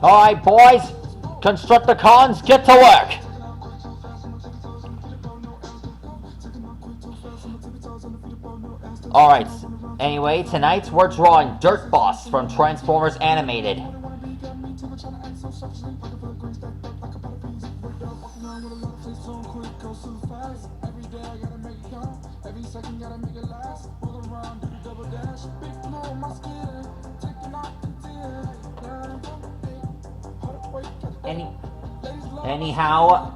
Alright, boys. Constructicons, get to work. Alright, anyway, tonight we're drawing Dirt Boss from Transformers Animated. Anyhow,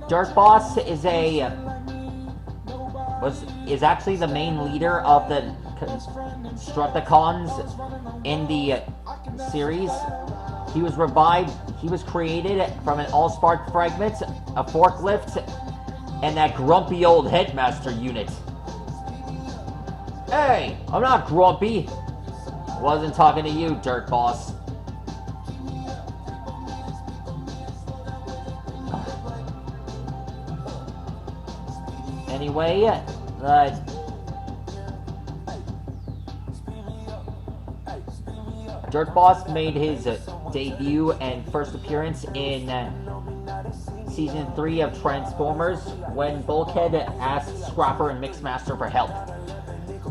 Dirt Boss is actually the main leader of the Constructicons in the series. He was revived. He was created from an all-spark fragment, a forklift, and that grumpy old headmaster unit. Hey, I'm not grumpy. Wasn't talking to you, Dirt Boss. Anyway, Dirt Boss made his debut and first appearance in Season 3 of Transformers when Bulkhead asked Scrapper and Mixmaster for help.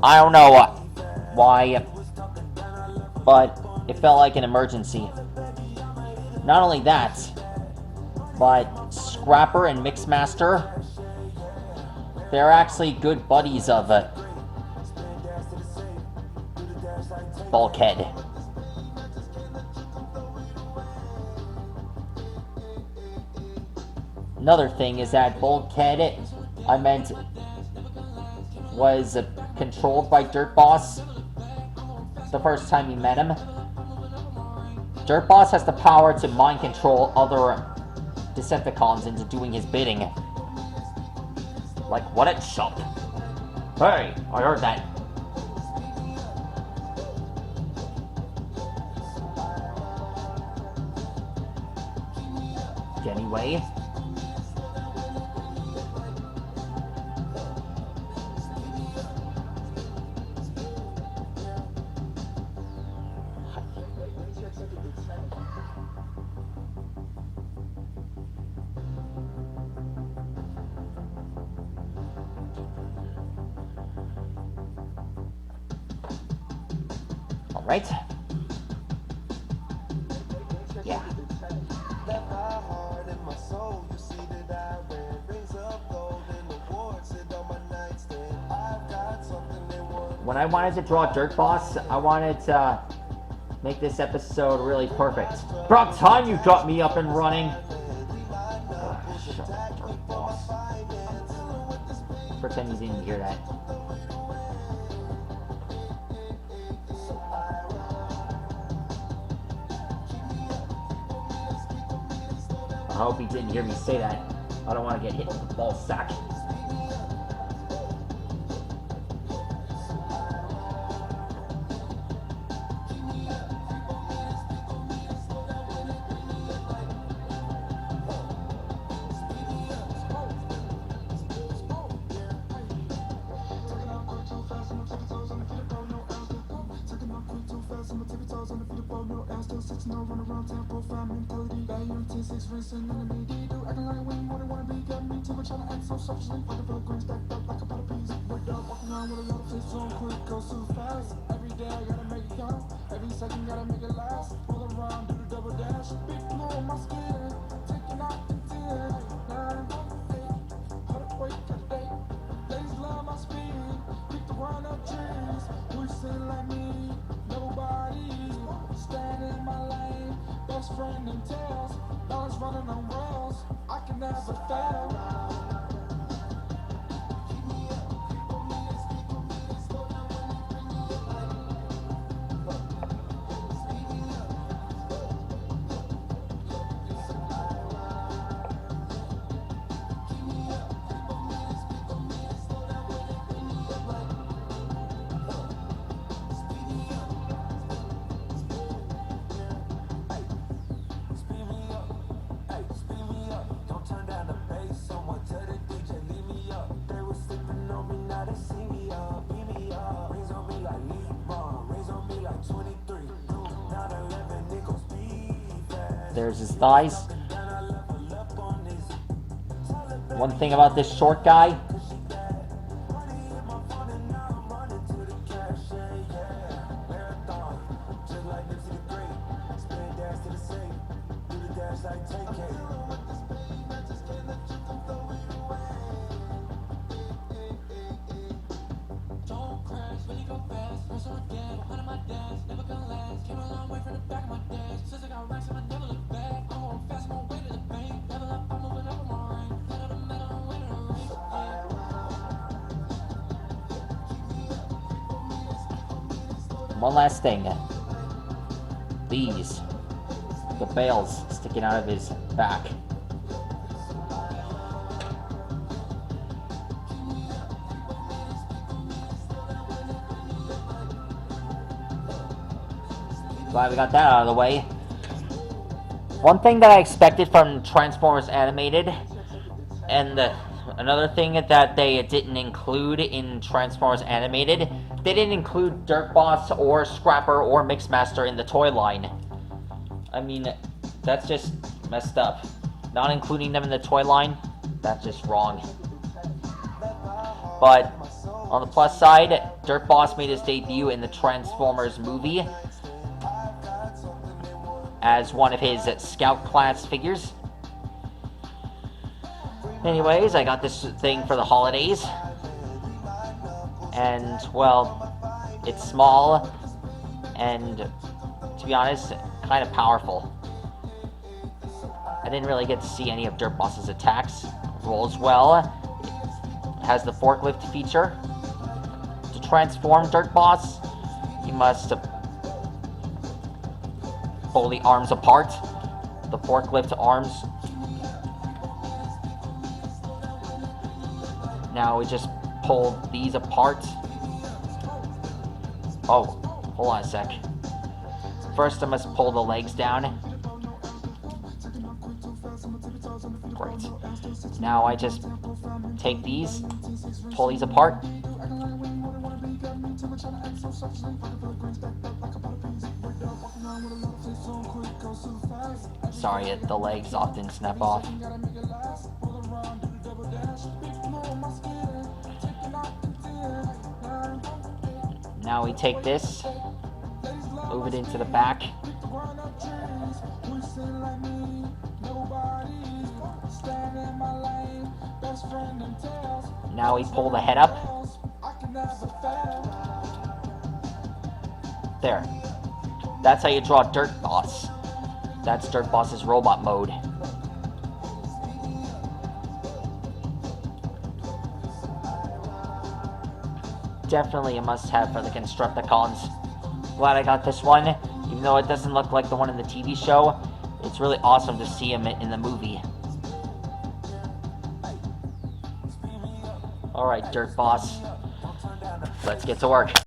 I don't know why, but it felt like an emergency. Not only that, but Scrapper and Mixmaster, they're actually good buddies of Bulkhead. Another thing is that Bulkhead, was controlled by Dirt Boss the first time you met him. Dirt Boss has the power to mind control other Decepticons into doing his bidding. Like, what a chump. Hey, I heard that. Anyway. Right? Yeah. When I wanted to draw Dirt Boss, I wanted to make this episode really perfect. About time you got me up and running. Shut up, Dirt Boss. Pretend you didn't hear that. I hope he didn't hear me say that. I don't want to get hit with the ball sack. There's his thighs. One thing about this short guy, one last thing. These. The bales sticking out of his back. Glad we got that out of the way. One thing that I expected from Transformers Animated, and another thing that they didn't include in Transformers Animated, they didn't include Dirt Boss or Scrapper or Mixmaster in the toy line. I mean, that's just messed up. Not including them in the toy line, that's just wrong. But on the plus side, Dirt Boss made his debut in the Transformers movie as one of his Scout class figures. Anyways, I got this thing for the holidays. And, well, it's small and, to be honest, kind of powerful. I didn't really get to see any of Dirt Boss's attacks. Rolls well. It has the forklift feature. To transform Dirt Boss, you must pull the arms apart. The forklift arms. Now we just pull these apart. Oh, hold on a sec. First I must pull the legs down. Great. Now I just take these, pull these apart. Sorry, the legs often snap off. Now we take this, move it into the back. Now we pull the head up. There. That's how you draw Dirt Boss. That's Dirt Boss's robot mode. Definitely a must-have for the Constructicons. Glad I got this one. Even though it doesn't look like the one in the TV show, it's really awesome to see him in the movie. Alright, Dirt Boss. Let's get to work.